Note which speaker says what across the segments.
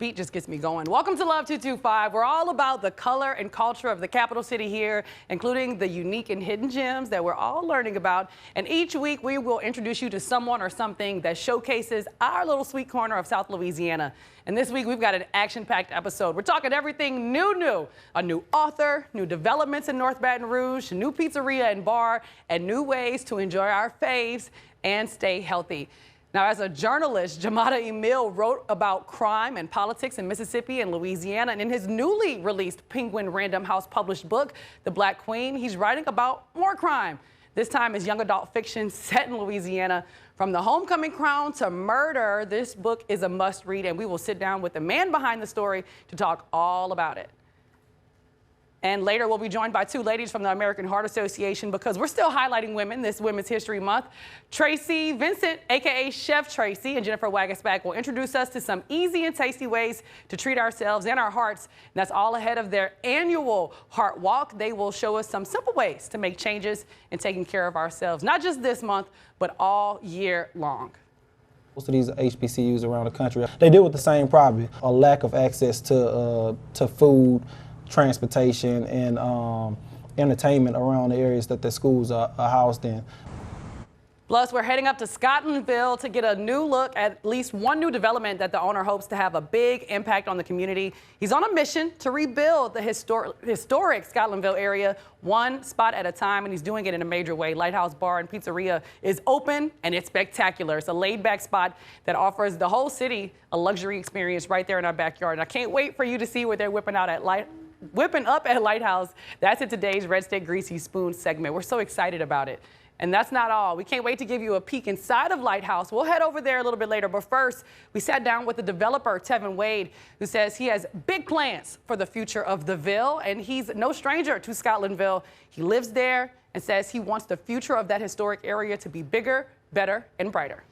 Speaker 1: beat just gets me going. Welcome to Love 225. We're all about the color and culture of the capital city here, including the unique and hidden gems that we're all learning about. And each week we will introduce you to someone or something that showcases our little sweet corner of South Louisiana. And this week we've got an action-packed episode. We're talking everything new. A new author, new developments in North Baton Rouge, a new pizzeria and bar, and new ways to enjoy our faves and stay healthy. Now, as a journalist, Jumata Emill wrote about crime and politics in Mississippi and Louisiana. And in his newly released Penguin Random House published book, The Black Queen, he's writing about more crime. This time is young adult fiction set in Louisiana. From the homecoming crown to murder, this book is a must read, and we will sit down with the man behind the story to talk all about it. And later, we'll be joined by two ladies from the American Heart Association because we're still highlighting women this Women's History Month. Tracy Vincent, a.k.a. Chef Tracy, and Jennifer Wagasback will introduce us to some easy and tasty ways to treat ourselves and our hearts. And that's all ahead of their annual Heart Walk. They will show us some simple ways to make changes in taking care of ourselves, not just this month, but all year long.
Speaker 2: Most of these HBCUs around the country, they deal with the same problem, a lack of access to food, transportation, and entertainment around the areas that the schools are housed in.
Speaker 1: Plus, we're heading up to Scotlandville to get a new look at least one new development that the owner hopes to have a big impact on the community. He's on a mission to rebuild the historic Scotlandville area one spot at a time, and he's doing it in a major way. Lighthouse Bar and Pizzeria is open, and it's spectacular. It's a laid-back spot that offers the whole city a luxury experience right there in our backyard. And I can't wait for you to see what they're whipping up at Lighthouse. That's in today's Red State Greasy Spoon segment. We're so excited about it. And that's not all. We can't wait to give you a peek inside of Lighthouse. We'll head over there a little bit later. But first, we sat down with the developer, Tevin Wayde, who says he has big plans for the future of the Ville. And he's no stranger to Scotlandville. He lives there and says he wants the future of that historic area to be bigger, better, and brighter.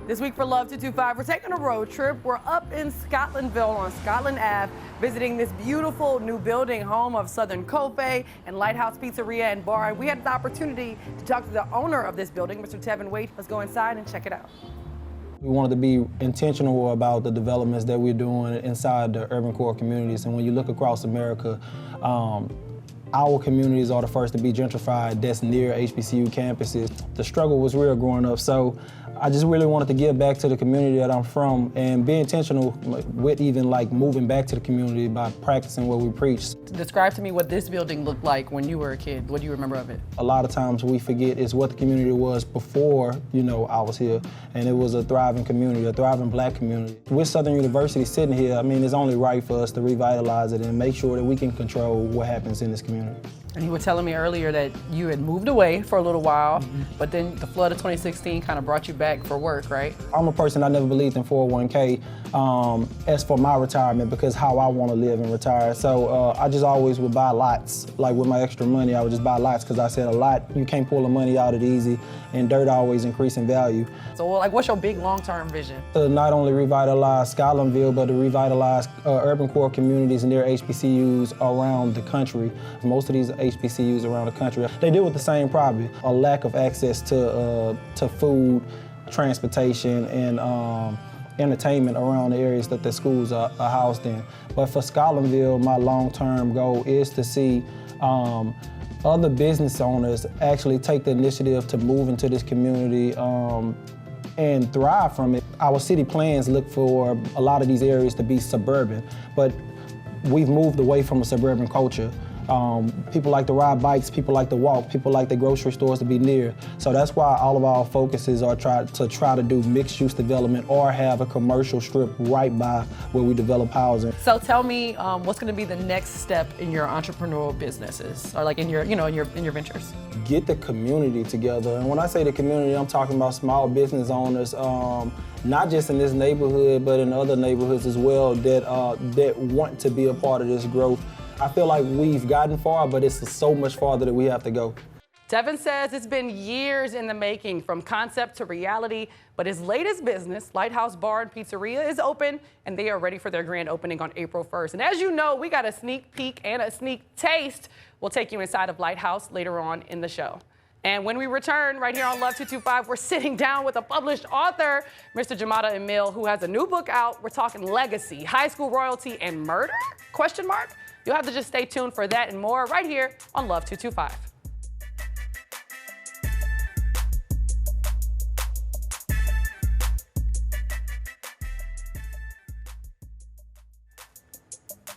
Speaker 1: This week for Love 225, we're taking a road trip. We're up in Scotlandville on Scotland Ave, visiting this beautiful new building, home of Southern Coffee and Lighthouse Pizzeria and Bar. We had the opportunity to talk to the owner of this building, Mr. Tevin Wayde. Let's go inside and check it out.
Speaker 2: We wanted to be intentional about the developments that we're doing inside the urban core communities. And when you look across America, our communities are the first to be gentrified that's near HBCU campuses. The struggle was real growing up, so I just really wanted to give back to the community that I'm from and be intentional with even like moving back to the community by practicing what we preach.
Speaker 1: Describe to me what this building looked like when you were a kid. What do you remember of it?
Speaker 2: A lot of times we forget is what the community was before, I was here, and it was a thriving community, a thriving Black community. With Southern University sitting here, I mean, it's only right for us to revitalize it and make sure that we can control what happens in this community.
Speaker 1: And you were telling me earlier that you had moved away for a little while, but then the flood of 2016 kind of brought you back for work, right?
Speaker 2: I'm a person, I never believed in 401k as for my retirement because how I want to live and retire. So I just always would buy lots. Like with my extra money, I would just buy lots because I said a lot, you can't pull the money out of it easy, and dirt always increase in value.
Speaker 1: So like, what's your big long-term vision?
Speaker 2: To not only revitalize Scotlandville, but to revitalize urban core communities near HBCUs around the country. Most of these HBCUs around the country, they deal with the same problem, a lack of access to food, transportation, and entertainment around the areas that the schools are housed in. But for Scotlandville, my long-term goal is to see other business owners actually take the initiative to move into this community and thrive from it. Our city plans look for a lot of these areas to be suburban, but we've moved away from a suburban culture. People like to ride bikes, people like to walk, people like the grocery stores to be near. So that's why all of our focuses are try to do mixed-use development or have a commercial strip right by where we develop housing.
Speaker 1: So tell me, what's going to be the next step in your entrepreneurial businesses, or like in your, in your ventures?
Speaker 2: Get the community together, and when I say the community, I'm talking about small business owners, not just in this neighborhood, but in other neighborhoods as well that want to be a part of this growth. I feel like we've gotten far, but it's so much farther that we have to go.
Speaker 1: Tevin says it's been years in the making, from concept to reality, but his latest business, Lighthouse Bar and Pizzeria, is open, and they are ready for their grand opening on April 1st. And as you know, we got a sneak peek and a sneak taste. We'll take you inside of Lighthouse later on in the show. And when we return right here on Love 225, we're sitting down with a published author, Mr. Jumata Emill, who has a new book out. We're talking legacy, high school royalty, and murder? Question mark? You'll have to just stay tuned for that and more right here on Love 225.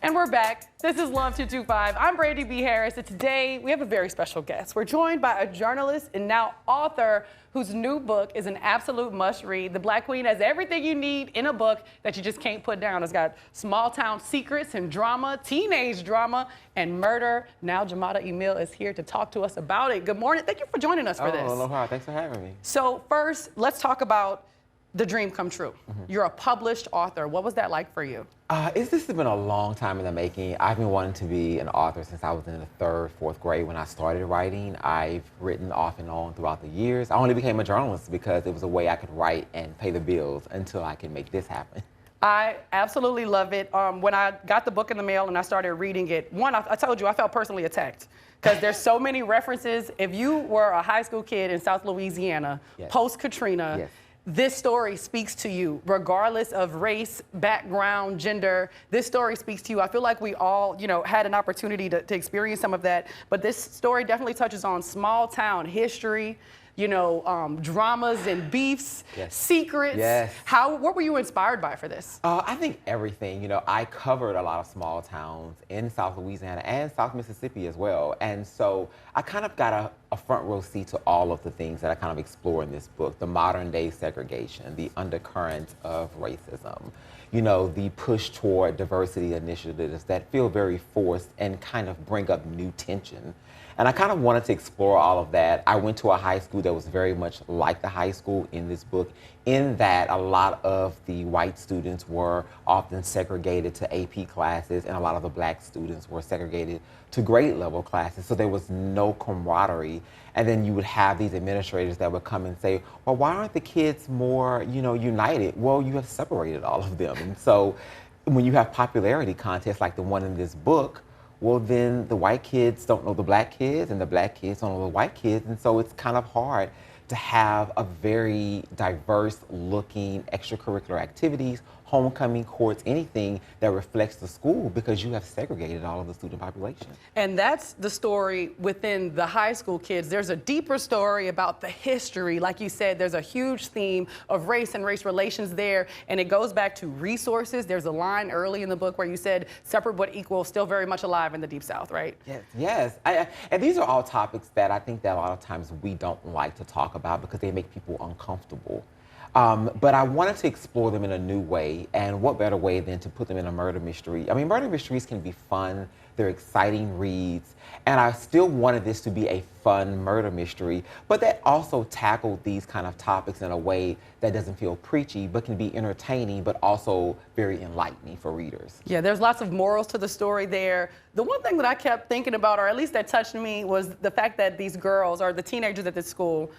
Speaker 1: And we're back. This is Love 225. I'm Brady B. Harris, and today we have a very special guest. We're joined by a journalist and now author whose new book is an absolute must-read. The Black Queen has everything you need in a book that you just can't put down. It's got small town secrets and drama, teenage drama, and murder. Now Jumata Emill is here to talk to us about it. Good morning. Thank you for joining us for this.
Speaker 3: Aloha. Thanks for having me.
Speaker 1: So first, let's talk about the dream come true. You're a published author. What was that like for you?
Speaker 3: This has been a long time in the making. I've been wanting to be an author since I was in the third, fourth grade when I started writing. I've written off and on throughout the years. I only became a journalist because it was a way I could write and pay the bills until I could make this happen.
Speaker 1: I absolutely love it. When I got the book in the mail and I started reading it, I told you I felt personally attacked because there's so many references. If you were a high school kid in South Louisiana,
Speaker 3: Yes.
Speaker 1: post-Katrina,
Speaker 3: Yes.
Speaker 1: This story speaks to you, regardless of race, background, gender. This story speaks to you. I feel like we all, had an opportunity to experience some of that. But this story definitely touches on small town history, dramas and beefs,
Speaker 3: Yes.
Speaker 1: secrets.
Speaker 3: Yes.
Speaker 1: What were you inspired by for this?
Speaker 3: I think everything. I covered a lot of small towns in South Louisiana and South Mississippi as well. And so I kind of got a front row seat to all of the things that I kind of explore in this book. The modern day segregation, the undercurrent of racism, the push toward diversity initiatives that feel very forced and kind of bring up new tension. And I kind of wanted to explore all of that. I went to a high school that was very much like the high school in this book, in that a lot of the white students were often segregated to AP classes, and a lot of the black students were segregated to grade level classes. So there was no camaraderie. And then you would have these administrators that would come and say, well, why aren't the kids more, united? Well, you have separated all of them. And so when you have popularity contests like the one in this book, well, then the white kids don't know the black kids, and the black kids don't know the white kids, and so it's kind of hard to have a very diverse looking extracurricular activities, homecoming courts, anything that reflects the school, because you have segregated all of the student population.
Speaker 1: And that's the story within the high school kids. There's a deeper story about the history. Like you said, there's a huge theme of race and race relations there, and it goes back to resources. There's a line early in the book where you said separate but equal, still very much alive in the Deep South, right?
Speaker 3: Yes. And these are all topics that I think that a lot of times we don't like to talk about because they make people uncomfortable. But I wanted to explore them in a new way, and what better way than to put them in a murder mystery? I mean, murder mysteries can be fun, they're exciting reads, and I still wanted this to be a fun murder mystery, but that also tackled these kind of topics in a way that doesn't feel preachy, but can be entertaining, but also very enlightening for readers.
Speaker 1: Yeah, there's lots of morals to the story there. The one thing that I kept thinking about, or at least that touched me, was the fact that these girls, or the teenagers at this school,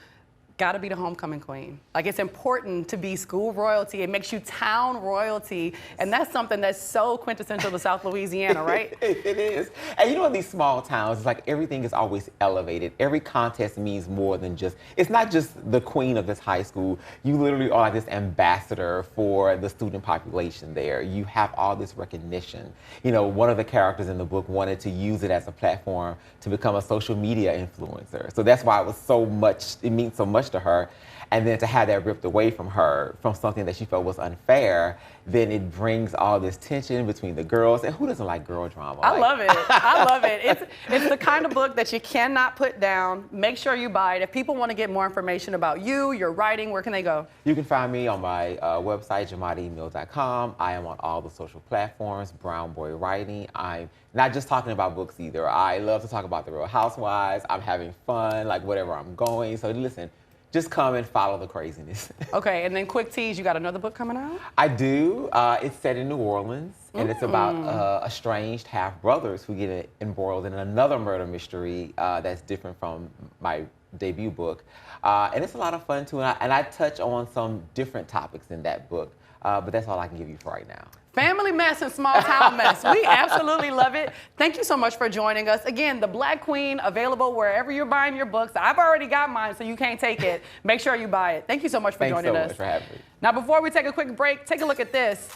Speaker 1: gotta be the homecoming queen. Like, it's important to be school royalty. It makes you town royalty. And that's something that's so quintessential to South Louisiana, right?
Speaker 3: It is. And in these small towns, it's like everything is always elevated. Every contest means more than it's not just the queen of this high school. You literally are like this ambassador for the student population there. You have all this recognition. One of the characters in the book wanted to use it as a platform to become a social media influencer. So that's why it means so much to her. And then to have that ripped away from her from something that she felt was unfair, then it brings all this tension between the girls. And who doesn't like girl drama?
Speaker 1: I love it. I love it. It's the kind of book that you cannot put down. Make sure you buy it. If people want to get more information about you, your writing, where can they go?
Speaker 3: You can find me on my website, jumataemill.com. I am on all the social platforms, Brown Boy Writing. I'm not just talking about books either. I love to talk about the Real Housewives. I'm having fun, like wherever I'm going. So listen, just come and follow the craziness. Okay,
Speaker 1: and then quick tease, you got another book coming out?
Speaker 3: I do. It's set in New Orleans, and it's about estranged half-brothers who get embroiled in another murder mystery that's different from my debut book. And it's a lot of fun, too, and I touch on some different topics in that book, but that's all I can give you for right now.
Speaker 1: Family mess and small town mess. We absolutely love it. Thank you so much for joining us. Again, The Black Queen, available wherever you're buying your books. I've already got mine, so you can't take it. Make sure you buy it. Thank you so much for joining us.
Speaker 3: Thanks so much for having me.
Speaker 1: Now, before we take a quick break, take a look at this.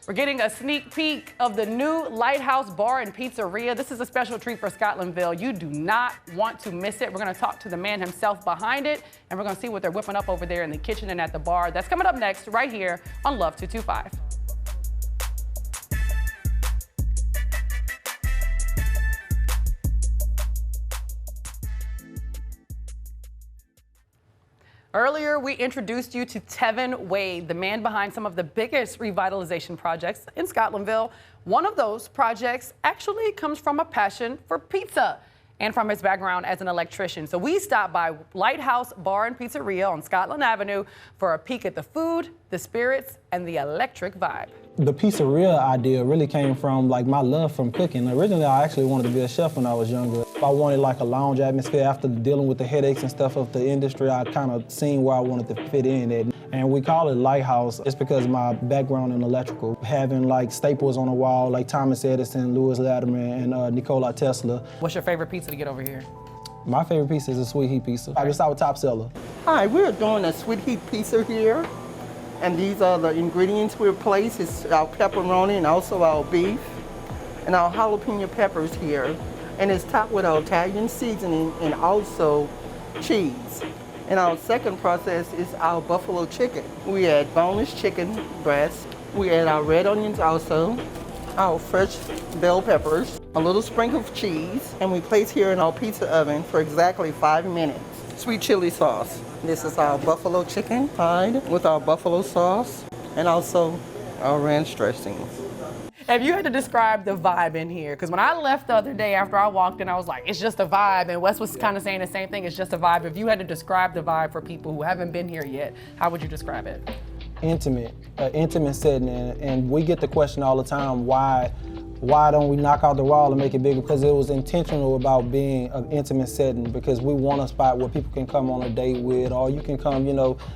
Speaker 1: We're getting a sneak peek of the new Lighthouse Bar and Pizzeria. This is a special treat for Scotlandville. You do not want to miss it. We're going to talk to the man himself behind it, and we're going to see what they're whipping up over there in the kitchen and at the bar. That's coming up next, right here on Love 225. Earlier, we introduced you to Tevin Wayde, the man behind some of the biggest revitalization projects in Scotlandville. One of those projects actually comes from a passion for pizza and from his background as an electrician. So we stopped by Lighthouse Bar and Pizzeria on Scotland Avenue for a peek at the food, the spirits, and the electric vibe.
Speaker 2: The pizzeria idea really came from like my love from cooking. Originally, I actually wanted to be a chef when I was younger. I wanted like a lounge atmosphere. After dealing with the headaches and stuff of the industry, I kind of seen where I wanted to fit in at. And we call it Lighthouse just because of my background in electrical. Having like staples on the wall like Thomas Edison, Louis Latimer, and Nikola Tesla.
Speaker 1: What's your favorite pizza to get over here?
Speaker 2: My favorite pizza is a sweet heat pizza. I just our top seller.
Speaker 4: Hi, we're doing a sweet heat pizza here. And these are the ingredients we replace. It's our pepperoni and also our beef and our jalapeno peppers here. And it's topped with our Italian seasoning and also cheese. And our second process is our buffalo chicken. We add boneless chicken breast. We add our red onions also, our fresh bell peppers, a little sprinkle of cheese, and we place here in our pizza oven for exactly 5 minutes. Sweet chili sauce. This is our buffalo chicken fried with our buffalo sauce and also our ranch dressing.
Speaker 1: If you had to describe the vibe in here, because when I left the other day after I walked in, I was like, it's just a vibe. And Wes was kind of saying the same thing, it's just a vibe. If you had to describe the vibe for people who haven't been here yet, how would you describe it?
Speaker 2: Intimate, intimate setting. And we get the question all the time, why don't we knock out the wall and make it bigger? Because it was intentional about being an intimate setting, because we want a spot where people can come on a date with, or you can come,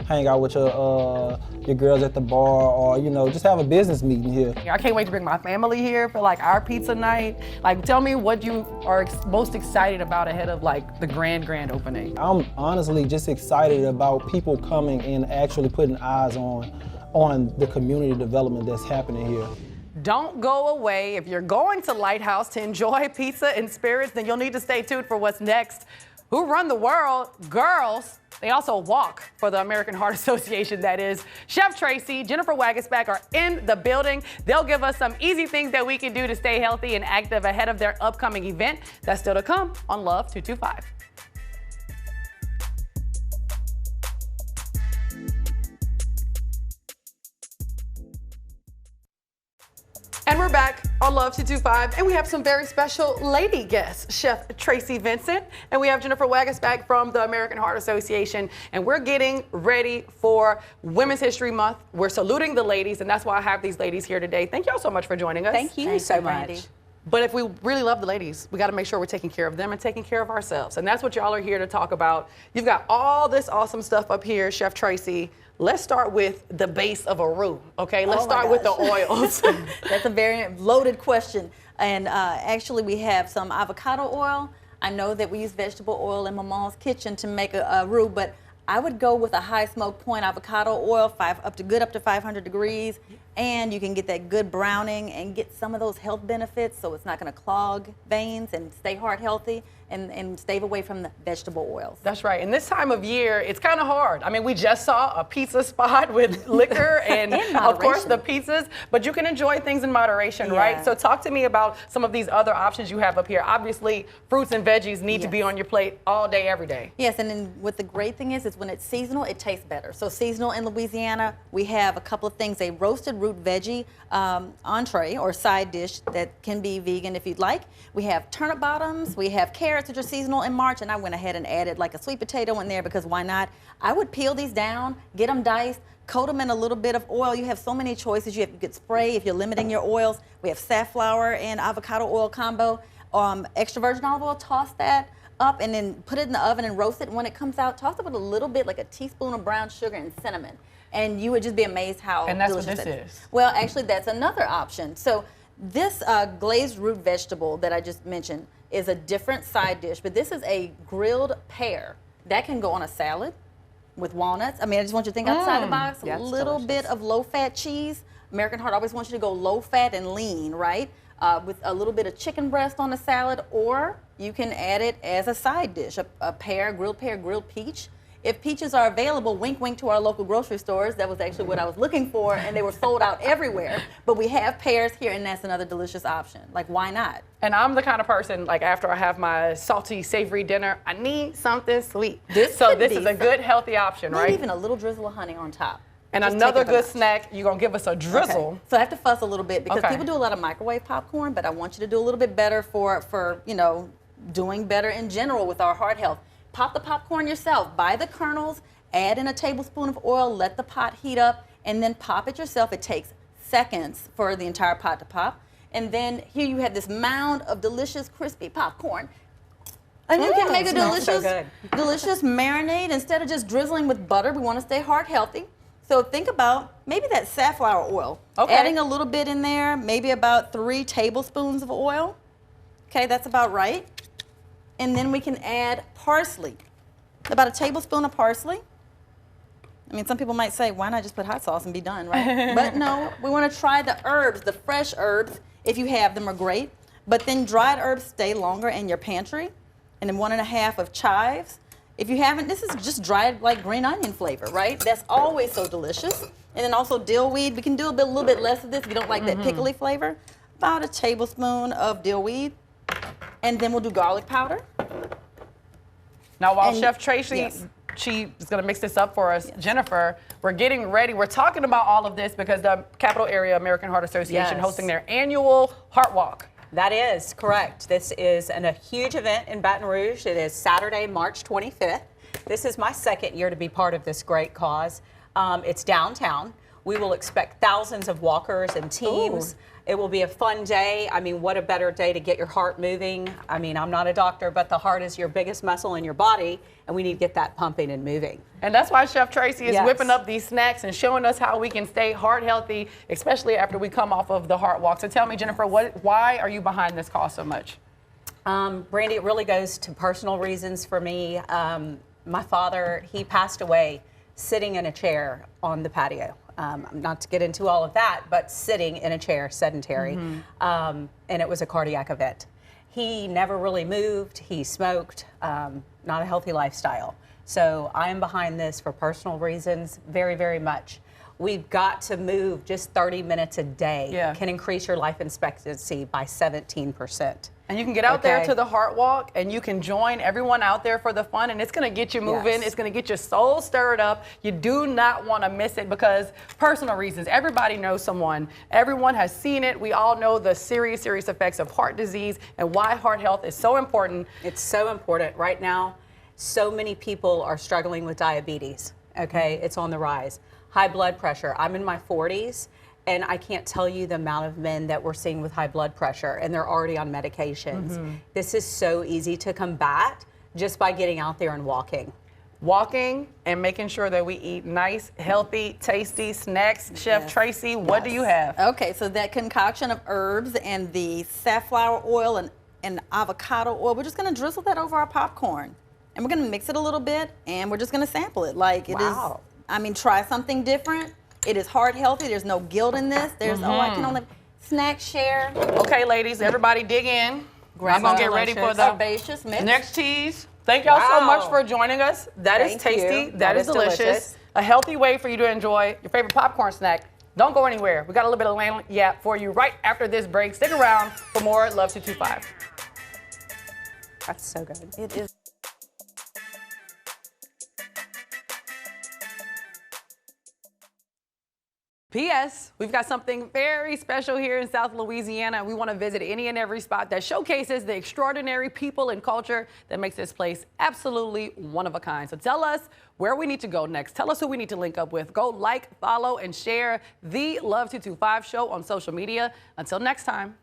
Speaker 2: hang out with your girls at the bar, or, just have a business meeting here.
Speaker 1: I can't wait to bring my family here for like our pizza night. Like, tell me what you are most excited about ahead of like the grand opening.
Speaker 2: I'm honestly just excited about people coming and actually putting eyes on the community development that's happening here.
Speaker 1: Don't go away. If you're going to Lighthouse to enjoy pizza and spirits, then you'll need to stay tuned for what's next. Who run the world? Girls. They also walk for the American Heart Association, that is. Chef Tracy, Jennifer Wagasback are in the building. They'll give us some easy things that we can do to stay healthy and active ahead of their upcoming event. That's still to come on Love 225. And we're back on Love 225, and we have some very special lady guests, Chef Tracy Vincent, and we have Jennifer Wagasback from the American Heart Association, and we're getting ready for Women's History Month. We're saluting the ladies, and that's why I have these ladies here today. Thank y'all so much for joining us.
Speaker 5: Thank you so much.
Speaker 1: But if we really love the ladies, we got to make sure we're taking care of them and taking care of ourselves, and that's what y'all are here to talk about. You've got all this awesome stuff up here, Chef Tracy. Let's start with the base of a roux, okay? Let's start with the oils.
Speaker 5: That's a very loaded question. And actually, we have some avocado oil. I know that we use vegetable oil in my mom's kitchen to make a roux, but I would go with a high smoke point avocado oil, up to 500 degrees, and you can get that good browning and get some of those health benefits, so it's not going to clog veins and stay heart healthy. And stay away from the vegetable oils.
Speaker 1: That's right. And this time of year, it's kind of hard. I mean, we just saw a pizza spot with liquor and, of course, the pizzas, but you can enjoy things in moderation, right? So talk to me about some of these other options you have up here. Obviously, fruits and veggies need to be on your plate all day, every day.
Speaker 5: Yes, and then what the great thing is when it's seasonal, it tastes better. So seasonal in Louisiana, we have a couple of things, a roasted root veggie entree or side dish that can be vegan if you'd like. We have turnip bottoms, we have carrots, which are seasonal in March, and I went ahead and added like a sweet potato in there because why not? I would peel these down, get them diced, coat them in a little bit of oil. You have so many choices. You could spray if you're limiting your oils. We have safflower and avocado oil combo. Extra virgin olive oil, toss that. up and then put it in the oven and roast it. And when it comes out, toss it with a little bit, like a teaspoon of brown sugar and cinnamon. And you would just be amazed how
Speaker 1: And that's what
Speaker 5: delicious
Speaker 1: this
Speaker 5: it
Speaker 1: is.
Speaker 5: Well, actually, that's another option. So this glazed root vegetable that I just mentioned is a different side dish, but this is a grilled pear. That can go on a salad with walnuts. I mean, I just want you to think outside the box.
Speaker 6: Yeah,
Speaker 5: A
Speaker 6: it's
Speaker 5: little
Speaker 6: delicious.
Speaker 5: bit of low-fat cheese. American Heart always wants you to go low-fat and lean, right? With a little bit of chicken breast on the salad, or you can add it as a side dish, a pear, grilled peach. If peaches are available, wink, wink to our local grocery stores. That was actually what I was looking for, and they were sold out everywhere. But we have pears here, and that's another delicious option. Like, why not?
Speaker 1: And I'm the kind of person, like after I have my salty, savory dinner, I need something sweet.
Speaker 5: This
Speaker 1: so
Speaker 5: could
Speaker 1: this
Speaker 5: be
Speaker 1: is a good, healthy option,
Speaker 5: Maybe
Speaker 1: right?
Speaker 5: even a little drizzle of honey on top.
Speaker 1: And
Speaker 5: Just
Speaker 1: another
Speaker 5: take it
Speaker 1: good
Speaker 5: up a notch.
Speaker 1: snack, you're gonna give us a drizzle.
Speaker 5: Okay. So I have to fuss a little bit because
Speaker 1: Okay.
Speaker 5: people do a lot of microwave popcorn, but I want you to do a little bit better for you know, doing better in general with our heart health. Pop the popcorn yourself. Buy the kernels, add in a tablespoon of oil, let the pot heat up, and then pop it yourself. It takes seconds for the entire pot to pop. And then here you have this mound of delicious crispy popcorn. And you can make a
Speaker 6: smells so
Speaker 5: delicious,
Speaker 6: good.
Speaker 5: delicious marinade instead of just drizzling with butter. We want to stay heart healthy. So think about maybe that safflower oil.
Speaker 1: Okay.
Speaker 5: Adding a little bit in there, maybe about 3 tablespoons of oil. Okay, that's about right. And then we can add parsley. About a tablespoon of parsley. I mean, some people might say, why not just put hot sauce and be done, right? But no, we want to try the herbs, the fresh herbs. If you have them, are great. But then dried herbs stay longer in your pantry. And then 1.5 of chives. If you haven't, this is just dried like green onion flavor, right? That's always so delicious. And then also dill weed. We can do a little bit less of this if you don't like that pickly flavor. About a tablespoon of dill weed. And then we'll do garlic powder.
Speaker 1: Now, while
Speaker 5: And-
Speaker 1: Chef Tracy,
Speaker 5: yes.
Speaker 1: she is going to mix this up for us, Jennifer, we're getting ready. We're talking about all of this because the Capital Area American Heart Association
Speaker 6: Yes.
Speaker 1: hosting their annual Heart Walk.
Speaker 6: That is correct. This is a huge event in Baton Rouge. It is Saturday, March 25th. This is my second year to be part of this great cause. It's downtown. We will expect thousands of walkers and teams. It will be a fun day. I mean, what a better day to get your heart moving. I mean, I'm not a doctor, but the heart is your biggest muscle in your body, and we need to get that pumping and moving.
Speaker 1: And that's why Chef Tracy is
Speaker 6: Yes.
Speaker 1: whipping up these snacks and showing us how we can stay heart healthy, especially after we come off of the Heart Walk. So tell me, Jennifer, why are you behind this cause so much?
Speaker 6: Brandy, it really goes to personal reasons for me. My father, he passed away sitting in a chair on the patio. Not to get into all of that, but sitting in a chair, sedentary, and it was a cardiac event. He never really moved. He smoked, not a healthy lifestyle. So I am behind this for personal reasons, very, very much. We've got to move. Just 30 minutes a day can increase your life expectancy by 17%.
Speaker 1: And you can get out there
Speaker 6: Okay.
Speaker 1: to the Heart Walk and you can join everyone out there for the fun, and it's going to get you moving.
Speaker 6: Yes.
Speaker 1: It's going to get your soul stirred up. You do not want to miss it because personal reasons. Everybody knows someone. Everyone has seen it. We all know the serious effects of heart disease and why heart health is so important.
Speaker 6: It's so important. Right now, so many people are struggling with diabetes, okay? It's on the rise. High blood pressure. I'm in my 40s, and I can't tell you the amount of men that we're seeing with high blood pressure, and they're already on medications. This is so easy to combat just by getting out there and walking.
Speaker 1: Walking and making sure that we eat nice, healthy, tasty snacks. Chef Tracy, what do you have?
Speaker 5: Okay, so that concoction of herbs and the safflower oil and avocado oil, we're just gonna drizzle that over our popcorn. And we're gonna mix it a little bit, and we're just gonna sample it. Like it is,
Speaker 6: Wow.
Speaker 5: I mean, try something different. It is heart healthy. There's no guilt in this. There's, oh, I can only snack share.
Speaker 1: Okay, ladies, everybody dig in. I'm gonna get ready for the
Speaker 5: herbaceous mix.
Speaker 1: next teas. Thank y'all so
Speaker 6: Wow.
Speaker 1: much for joining us. That is
Speaker 6: Thank
Speaker 1: tasty.
Speaker 6: you.
Speaker 1: That is delicious.
Speaker 6: delicious.
Speaker 1: A healthy way for you to enjoy your favorite popcorn snack. Don't go anywhere. We got a little bit of land yap for you right after this break. Stick around for more Love 225.
Speaker 6: That's so good.
Speaker 5: It is.
Speaker 1: P.S. We've got something very special here in South Louisiana. We want to visit any and every spot that showcases the extraordinary people and culture that makes this place absolutely one of a kind. So tell us where we need to go next. Tell us who we need to link up with. Go like, follow, and share the Love 225 show on social media. Until next time.